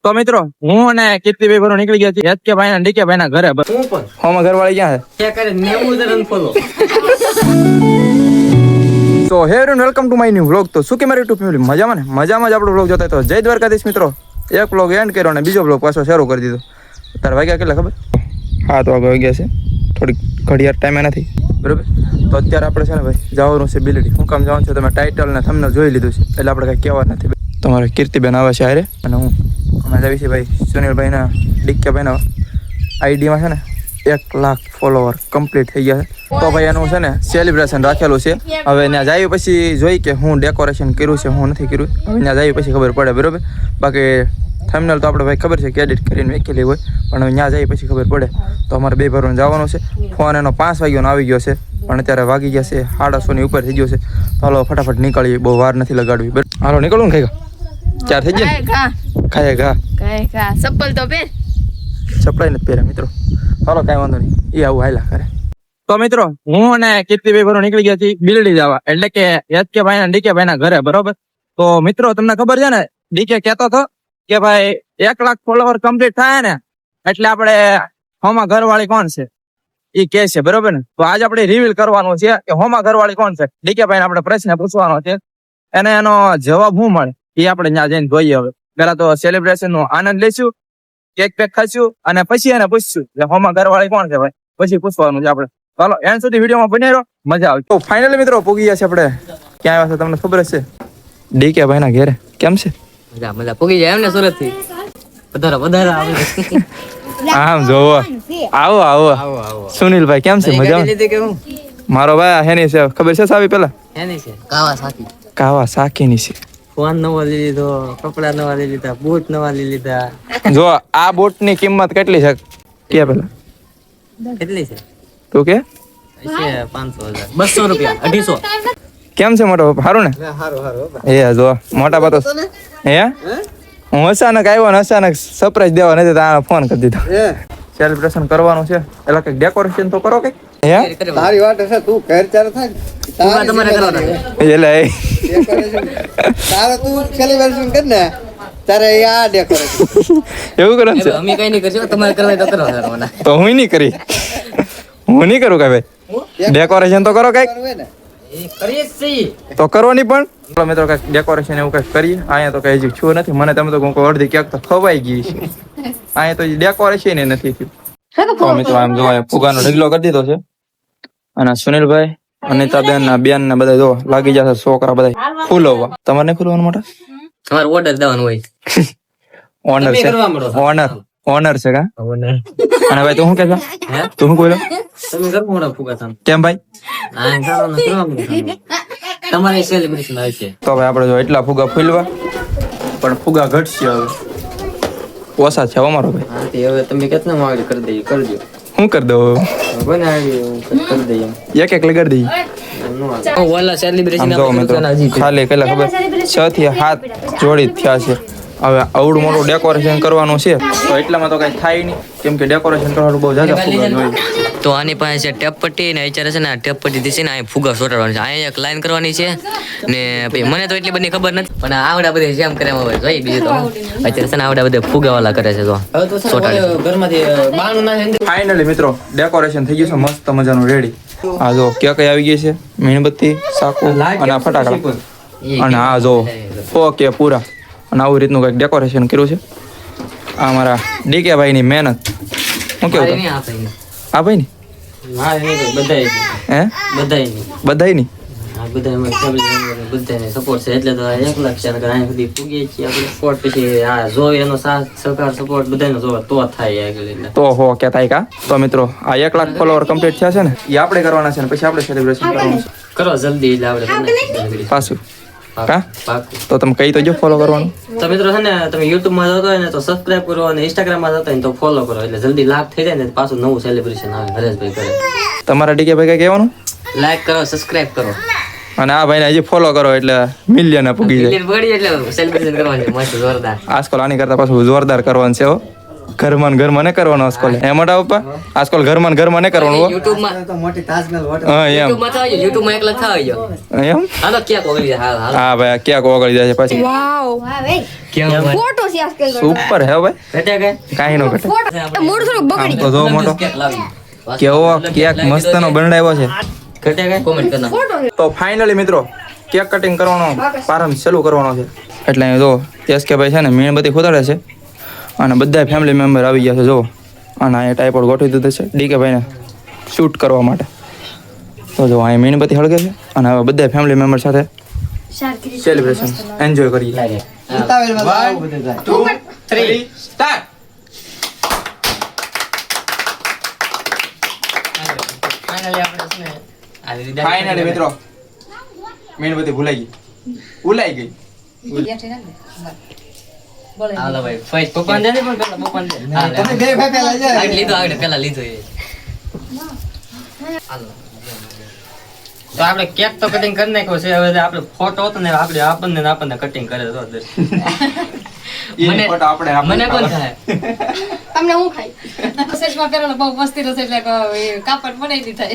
તો મિત્રો હું અને કીર્તિભાઈ ભરો નીકળી ગયા છીએ કે ભાઈ ના ડીકે ભાઈ ના ઘરે. હું પણ હોમાં ઘરવાળી ક્યાં કે કરે 90 અનફોલો. છે? તો હે everyone, welcome to my new vlog. તો શું કે મારી યુટ્યુબ ફેમિલી મજામાં ને? મજામાં જ આપણો વ્લોગ જોતા. તો જય દ્વારકાધીશ મિત્રો. એક વ્લોગ એન્ડ કર્યો અને બીજો વ્લોગ પાછો શરૂ કરી દીધો. તાર વાગ્યા કેટલા ખબર? 7 વાગે વાગ્યા છે. થોડીક ઘડિયાળ ટાઈમે નથી બરોબર. તો અત્યારે આપણે છે ને ભાઈ જવાનું છે બિલડી. શું કામ જવાનું છે તમે ટાઇટલ ને થંબનેલ જોઈ લીધું છે એટલે આપણે કઈ કહેવા નથી. તમારે કીર્તિબેન આવે છે હારે અને હું અમે જાવી છીએ ભાઈ સુનિલભાઈના ડીકેભાઈના આઈડીમાં છે ને 1 લાખ ફોલોવર કમ્પ્લીટ થઈ ગયા છે. તો ભાઈ એનું છે ને સેલિબ્રેશન રાખેલું છે. હવે ત્યાં જાય પછી જોઈ કે હું ડેકોરેશન કર્યું છે હું નથી કર્યું. હવે ત્યાં જાય પછી ખબર પડે બરોબર. બાકી થંબનેલ તો આપણે ભાઈ ખબર છે કે એડિટ કરીને વેકેલી હોય પણ હવે ત્યાં જાય પછી ખબર પડે. તો અમારે 2 ભરવાનું જવાનું છે. ફોન એનો 5 વાગ્યાનો આવી ગયો છે પણ અત્યારે વાગી ગયા છે 8:30 ની ઉપર થઈ ગયો છે. તો હાલો ફટાફટ નીકળીએ, બહુ વાર નથી લગાડવી. હાલો નીકળવું ને ખાઈ 4 થઈ ગયા ખાય ઘા ચપ્પલ તો પહેર. ચપડાઈ નથી પહેર્યા મિત્રો. હાલો કાંઈ વાંધો નહીં, એ આવું હાયલા કરે. તો મિત્રો હું અને કીર્તિભાઈ ભરો નીકળી ગયા છીએ બિલડી જવા, એટલે કે કે ભાઈ ના ડીકે ભાઈ ના ઘરે બરોબર. તો મિત્રો તમને ખબર છે ને ડીકે કહેતો હતો કે ભાઈ 1 લાખ ફોલોવર કમ્પ્લીટ થાય ને એટલે આપણે હોમાં ઘરવાળી કોણ છે એ કે છે બરોબર ને. તો આજ આપણે રિવીલ કરવાનું છે કે હોમાં ઘરવાળી કોણ છે. ડીકે ભાઈ આપણે પ્રશ્ન પૂછવાનો છે અને એનો જવાબ શું મળે એ આપણે ત્યાં જઈને જોઈએ. હવે પેલા તો સેલિબ્રેશન નો આનંદ લઈશું, કેક પેક ખાઈશું અને પછી એને પૂછશું કે હોમાં ઘરવાળી કોણ છે ભાઈ. પછી પૂછવાનું છે આપણે. ચાલો એન્ડ સુધી વિડીયોમાં બન્યા રહો, મજા આવશે. તો ફાઇનલી મિત્રો પૂગી ગયા છે આપણે. ક્યાં આવ્યા છે તમને ખબર હશે? ડીકે ભાઈ ના ઘરે. કેમ છે? મજા પોગી જાય એમ ને સુરત થી. વધારે આવે. આમ જોવો. આવો આવો સુનિલભાઈ કેમ છે? મજામાં? મારો ભાઈ હેની છે ખબર છે સાવી પેલા? એની છે કાવાસાકી. કાવાસાકીની છે. ફોન નવો લઈ લીધો, કપડા નવા લઈ લીધા, બૂટ નવા લઈ લીધા. જો આ બૂટ ની કિંમત કેટલી છે કે પેલા કેટલી છે તું કે? છે 500,000 200 રૂપિયા 250. કેમ છે મોટો સારું ને? હારું એ જો મોટા બાતો હે હું અચાનક આવ્યો ને અચાનક સરપ્રાઈઝ દેવા નથી તો આ ફોન કરી દીધો. સેલિબ્રેશન કરવાનું છે એટલે કઈક ડેકોરેશન તો કરો કઈક. હે તારી વાત છે, તું ઘર ચાર થાય પૂગા તમારે કરવાના છે. એટલે તારે તું સેલિબ્રેશન કર ને તારે આ ડેકોરેશન એવું કરવાનું છે. અમે કઈ નહીં કરશું, તમારે કરવા હોય તો કરવાના. તો હું નહીં કરી, હું નહીં કરું કઈ ભાઈ. ડેકોરેશન તો કરો કઈક. કરવે ને એ કરીએ જ છીએ. તો કરવાની પણ ચાલો મિત્રો કઈક ડેકોરેશન એવું કઈક કરીએ. અહીંયા તો કઈ હજી છું નથી. મને તમે તો કોઈ અડધી ક્યાંક તો ખવાઈ ગઈ છે. અહીંયા તો ડેકોરેશન નથી થયું. તો મિત્રો આમ જો ફુગાનો ઢગલો કરી દીધો છે અને સુનિલભાઈ અનિતાબેન ના બેન ને બધા જો લાગી જશે છોકરા બધા ફૂલવવા. તમારે નહીં ફૂલવાનું મોટા? તમારે ઓર્ડર દેવાનો હોય. ઓનર છે, ઓનર છે કા? અને ભાઈ તું શું કે છો? તું શું બોલ્યો? તમે કરો મોડા ફુગા તમે. કેમ ભાઈ? આ કરવાનું. તમારે સેલિબ્રેશન આવે છે. તો ભાઈ આપણે જો એટલા ફુગા ફૂલવા પણ ફુગા ઘટશે હવે. ઓછા છે અમારો ભાઈ. હા તે હવે તમે કેટલા માગણી કરી દઈએ કરજો. શું કરી દઉં? કોને આવી કરી દઈએ. એક લગાડી દઈએ. ઓલા સેલિબ્રેશન આમ જો મિત્રો ખાલી કેટલા ખબર 6 થી 7 જોડી થયા છે. હવે આવડું મોટું ડેકોરેશન કરવાનું છે તો એટલામાં તો કઈ થાય નહીં કેમ કે ડેકોરેશન કરવાનું બહુ જ્યાદા ફુગા જોઈએ. તો આની પાસે છે ટેપ પટ્ટી ને અત્યારે છે ને ટેપ પટ્ટી થી છે ને અહીં ફુગા ચોટાડવાની છે. અહીંયા એક લાઈન કરવાની છે ને પછી મને તો એટલી બધી ખબર નથી પણ આવડા બધી જેમ કરે હોય જોઈ બીજું તો અત્યારે છે ને આવડા બધા ફુગા વાળા કરે છે. જો ચોટાડી ઘરમાંથી બાણું ના. ફાઇનલી મિત્રો ડેકોરેશન થઈ ગયું છે મસ્ત મજાનું રેડી. આ જો કેક આવી ગઈ છે, મીણબત્તી, સાકુ અને આ ફટાકડા અને આ જો ફોકે પૂરા અને આવું રીતનું કઈક ડેકોરેશન કર્યું છે. આ મારા ડીકે ભાઈ ની મહેનત. શું કેવું આ ભાઈ ની? હે બધાય ની બધાને સપોર્ટ છે એટલે તો 1 લાખ છે. અહીંયા સુધી પૂગીએ છીએ આપણે સપોર્ટ પછી આ જોઈ એનો સાથ સહકાર સપોર્ટ બધાનો જોવે તો થાય આગળ તો હો કે થાય કા. તો મિત્રો આ 1 લાખ ફોલોવર કમ્પ્લીટ થયા છે ને એ આપણે કરવાના છે ને પછી આપણે સેલિબ્રેશન કરવાનું છે. કરો જલ્દી એટલે આપણે પાછું કા પાકું. તો તમે કઈ તો જો ફોલો કરવાનું. તો મિત્રો છે ને તમે YouTube માં જતો હોય ને તો સબસ્ક્રાઇબ કરો અને Instagram માં જતો હોય ને તો ફોલો કરો એટલે જલ્દી લાખ થઈ જાય ને પાછું નવું સેલિબ્રેશન આવે. હરેશભાઈ કરે. તમારા ડીકે ભાઈ કઈ કહેવાનું? લાઈક કરો, સબસ્ક્રાઇબ કરો અને આ ભાઈને હજી ફોલો કરો એટલે મિલિયન પૂગી જાય. એટલે સેલિબ્રેશન કરવાનું છે મસ્ત જોરદાર. આજકાલ આની કરતા પાછું જોરદાર કરવાનું છે હો. ઘરમાં ને ઘરમાં ને કરવાનો આજકાલ એ મોટા પપ્પા આજકાલ ઘરમાં ને ઘરમાં ને કરવાનું હો. યુટ્યુબમાં તો મોટી તાજમહેલ હોટલ હા એમ યુટ્યુબમાં થવા ગયો યુટ્યુબમાં એકલા થવા ગયો એમ હાલો ક્યાંક ઓગળી જાય હાલ હા ભાઈ આ ક્યાંક ઓગળી જાય છે પછી વાવ ક્યાં ફોટો છે આજકાલ સુપર હે ભાઈ ઘટે ગए કાંઈ નો ઘટે ફોટો મોડ થોડું બગડી તો જો મોટો કેક લાવી કેવો કેક મસ્તનો બનાવ્યો છે ઘટે ગए કોમેન્ટ કરના ફોટો તો ફાઇનલી મિત્રો કેક કટિંગ કરવાનો પ્રારંભ શરૂ કરવાનો છે એટલે અહીં જો કે ભાઈ છે ને મીણબત્તી ખોદાડે છે અને બધા ફેમિલી મેમ્બર આવી ગયા છે જો અને અહીંયા ટાઈપોડ ગોઠવી દીધો છે ડીકે ભાઈને શૂટ કરવા માટે તો જો અહીંયા મીણબત્તી હળગે છે અને હવે બધા ફેમિલી મેમ્બર સાથે સેલિબ્રેશન એન્જોય કરીએ ઉતાવળમાં આવું બધું જાય 2 3 સ્ટાર્ટ ફાઇનલી આપણે છે ને આવી રીતે ફાઇનલી મિત્રો મીણબત્તી ભૂલાઈ ગઈ હાલો ભાઈ ફર્સ્ટ પપ્પાને દે પણ પેલા પપ્પાને દે તમે બે ભાઈ પહેલા જાય આગળ લીધો આગળ પેલા લીધો એ હાલો તો આપણે કેક તો કટિંગ કરી નાખ્યો છે હવે આપણે ફોટો હતો ને આપણને કટિંગ કરે તો મને ફોટો આપણે મને પણ થાય તમને હું ખાઈ સચમાં પેલા બહુ મસ્તી રસે એટલે કાપડ બનાવી દીધા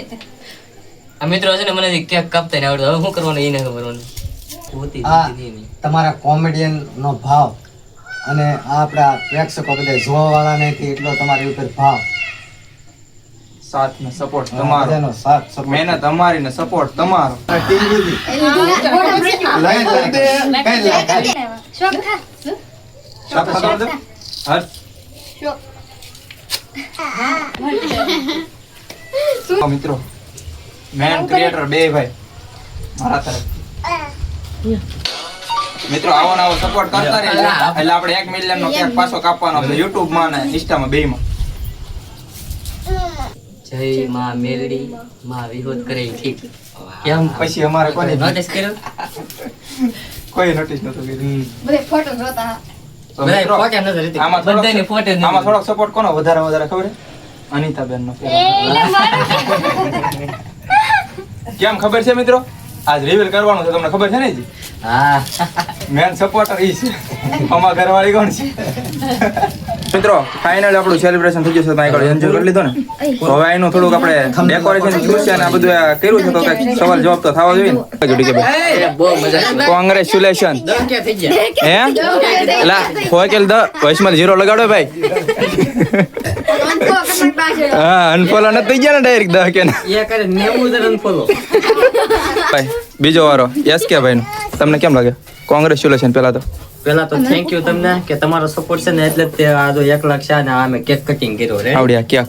આ મિત્રો છે ને મને કેક કાપતા ને આવડતું હવે શું કરવાનું એને ખબર મને હોતી આ નહીં તમારા કોમેડિયન નો ભાવ અને આ આપણા પ્રેક્ષકો બધા જોવા વાળા નથી એટલો તમારી ઉપર ભાવ સાથ ને સપોર્ટ તમારો બધાનો સાથ support. મહેનત અમારી ને સપોર્ટ તમારો શોખ થા હર્ષ મિત્રો મેન ક્રિએટર બે ભાઈ મારા તરફ મિત્રો આવો ને આવો સપોર્ટ કરતા રહે એટલે આપણે 1 મિલિયન નો કેક પાછો કાપવાનો છે YouTube માં ને Insta માં બેયમાં જય માં મેલડી માં વિરોધ કરે ઠીક કેમ પછી અમારે કોની નોટિસ કર્યું કોઈ નોટિસ નતો કર્યું બધે ફોટો જોતા તો બધાય મિત્રો, ફોટા નતો રહેતી. આમાં થોડોક- બધાયને ફોટા જ આમાં નથી. થોડોક સપોર્ટ કોનો વધારે ખબર છે અનિતાબેન નો કેમ ખબર છે મિત્રો આજ રિવીલ કરવાનું છે તમને ખબર છે ને જી હા મેન સપોર્ટર ઈ છે અમાર ઘરવાળી કોણ છે મિત્રો ફાઇનલ આપણું સેલિબ્રેશન થઈ ગયું છે તમે આગળ એન્જોય કરી લીધો ને તો હવે એનું થોડુંક આપણે ડેકોરેશન ખુરશી અને આ બધું આ કર્યું છે તો કઈક સવાલ જવાબ તો થવા જોઈએ ને બહુ મજા આવી. કોંગ્રેચ્યુલેશન દસ ક્યાં થઈ ગયા હે લા હોય કે વોઇસમાં 0 લગાડો ભાઈ હા અનફોલો ન થઈ ગયા ને ડાયરેક્ટ 10 કે ના એ કરે 90 જણ unfollow. ભાઈ બીજો વારો કે ભાઈ નો તમને કેમ લાગે કોંગ્રેચ્યુલેશન પેલા તો પહેલા તો થેન્ક યુ તમને કે તમારો સપોર્ટ છે ને એટલે જ તે આ જો 1 લાખ છે ને આ અમે કેક કટિંગ કર્યો રે આવડ્યા ક્યાં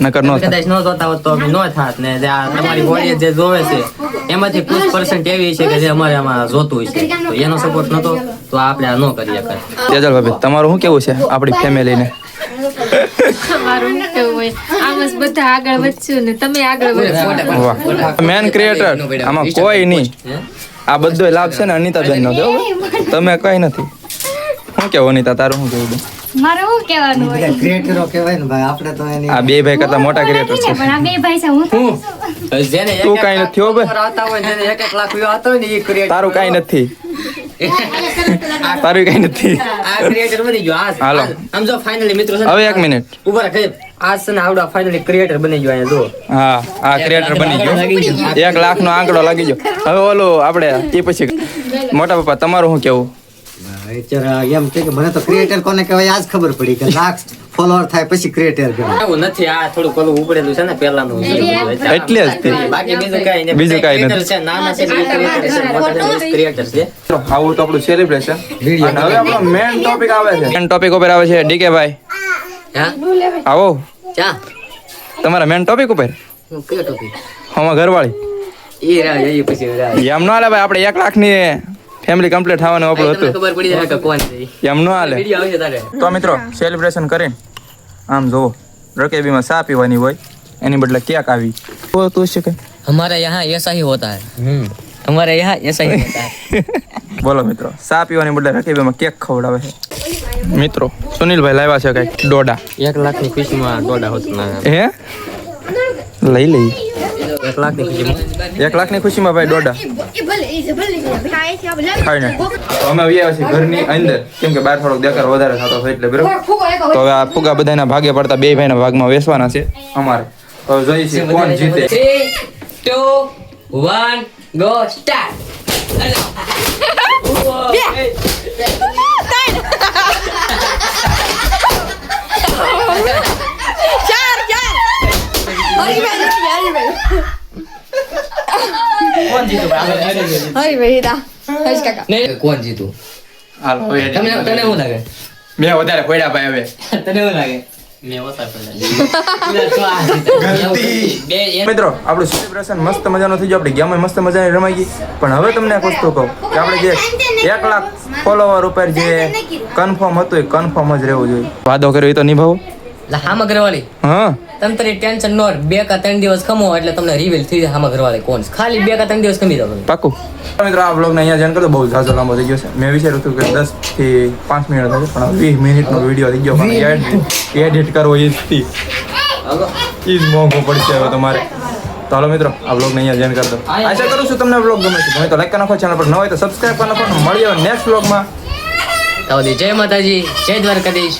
નકર નો થાય કદાચ ન જોતા હોત તો અમે ન થાત ને જે આ તમારી ઓડિયન્સ જે જોવે છે એમાંથી 5% એવી છે કે જે અમારે આમાં જોતું હોય છે તો એનો સપોર્ટ નતો તો આપણે આ ન કરી શકત. તેજલ ભાભી તમારું શું કેવું છે આપણી ફેમિલીને મારું શું કેવું હોય આમ જ બધા આગળ વધશું ને તમે આગળ વધશો વાહ મેન ક્રિએટર આમાં કોઈ નહીં હે? આ બધો લાભ છે ને અનિતાબેન નો છે તમે કઈ નથી શું કેવું અનિતા તારું શું કેવું બેન? મારે શું કહેવાનું હોય બધા ક્રિએટરો કહેવાય ને ભાઈ આપણે તો એની આ બે ભાઈ કરતા મોટા ક્રિએટર છે પણ આ બે ભાઈ છે હું તો જેને એક તું એક કાંઈ લાખ નથી હો બે. follower આવતા હોય જેને 1 લાખ view આવતા હોય ને એ creator તારું કઈ નથી તારું કઈ નથી આ creator બની ગયો આ હાલો. આમ જો finally મિત્રો છે ને, હવે 1 મિનિટ ઉભા રહે આ છે ને આવડા ફાઇનલી ક્રિએટર બની ગયો અહીંયા જો હા આ ક્રિએટર બની ગયો 1 લાખ નો આંકડો લાગી ગયો હવે ઓલું આપણે એ પછી મોટા પપ્પા તમારું શું કેવું અત્યારે એમ કે મને તો ક્રિએટર કોને કહેવાય આજ ખબર પડી કે લાખ ફોલોવર થાય પછી ક્રિએટર કહેવાય એવું નથી આ થોડુંક ઓલું ઉપડેલું છે ને પહેલાનું એટલે જ તે. બાકી બીજું કાંઈ નહીં. બીજું કાંઈ Creator છે નાના છે ક્રિએટર છે મોટા છે ક્રિએટર છે ચલો, આવું તો આપણું સેલિબ્રેશન અને હવે આપણો મેન ટોપિક આવે છે મેન ટોપિક ઉપર આવે છે ડીકે ભાઈ હા આવો ચા તમારા મેન ટોપિક ઉપર હું કયો ટોપિક હમણાં ઘરવાળી એ રાહ એ પછી રાહ એમ ન હાલે ભાઈ આપણે 1 લાખ ની ફેમિલી કમ્પ્લીટ થવાનું આપણું તમને હતું ખબર પડી જાય કે કોણ છે એમ ન હાલે વિડિયો આવશે તારે તો મિત્રો સેલિબ્રેશન કરીને આમ જોવો રકેબીમાં ચા પીવાની હોય એની બદલે કેક આવી તો તું છે કઈ हमारे यहाँ ऐसा ही होता है हमारे यहाँ ऐसा ही होता है બોલો મિત્રો ચા પીવાની બદલે રકેબીમાં કેક ખવડાવે છે મિત્રો સુનિલભાઈ લાવ્યા છે કઈ ડોડા 1 લાખ ની ખુશીમાં દોડા હોત ના હે લઈ લઈ 1 લાખની ખુશીમાં 1 લાખની ખુશીમાં ભાઈ દોડા એ ભલે ખાઈને તો અમે આવ્યા છીએ ઘરની અંદર કેમ કે બહાર થોડોક દેખાર વધારે થતો હોય એટલે બરાબર તો હવે આ ફુગા બધાના ભાગે પડતા બે ભાઈના ભાગમાં વેચવાના છે અમારે તો જોઈએ છીએ કોણ જીતે 3 2 1 ગો સ્ટાર્ટ કોણ જીતું હાલો હવે તને શું લાગે મેં વધારે ફોડ્યા ભાઈ હવે તને શું લાગે મિત્રો આપણું સેલિબ્રેશન મસ્ત મજાનું થઈ ગયું આપણી ગેમ મસ્ત મજાની રમાઈ ગઈ પણ હવે તમને એક વસ્તુ કહું કે આપણે જે 1 લાખ ફોલોવર ઉપર જે કન્ફર્મ હતું એ કન્ફર્મ જ રહેવું જોઈએ વાદો કર્યો એ તો નિભાવો હામાં ઘરવાળી હા તમે તારી ટેન્શન નો 2 કે 3 દિવસ ખમો એટલે તમને રિવીલ થઈ જાય હામાં ઘરવાળી કોણ છે. ખાલી 2 કે 3 દિવસ ખમી જાવ તમે. પાકું મિત્રો આ વ્લોગને અહીંયા જોઈન કરો બહુ ઝાઝો લાંબો થઈ ગયો છે મેં વિચાર્યું હતું કે 10 થી 5 મિનિટ થશે પણ 20 મિનિટનો વિડીયો થઈ ગયો પણ એડિટ કરવો એ જ જ મોંઘો પડશે હવે તમારે તો હાલો મિત્રો આ વ્લોગને અહીંયા જોઈન કરી દો આશા કરું છું તમને વ્લોગ ગમે છે ગમે તો લાઈક કરી નાખો ચેનલ પર ન હોય તો સબસ્ક્રાઈબ કરી નાખો મળી આવે નેક્સ્ટ વ્લોગમાં તો જય માતાજી જય દ્વારકાધીશ.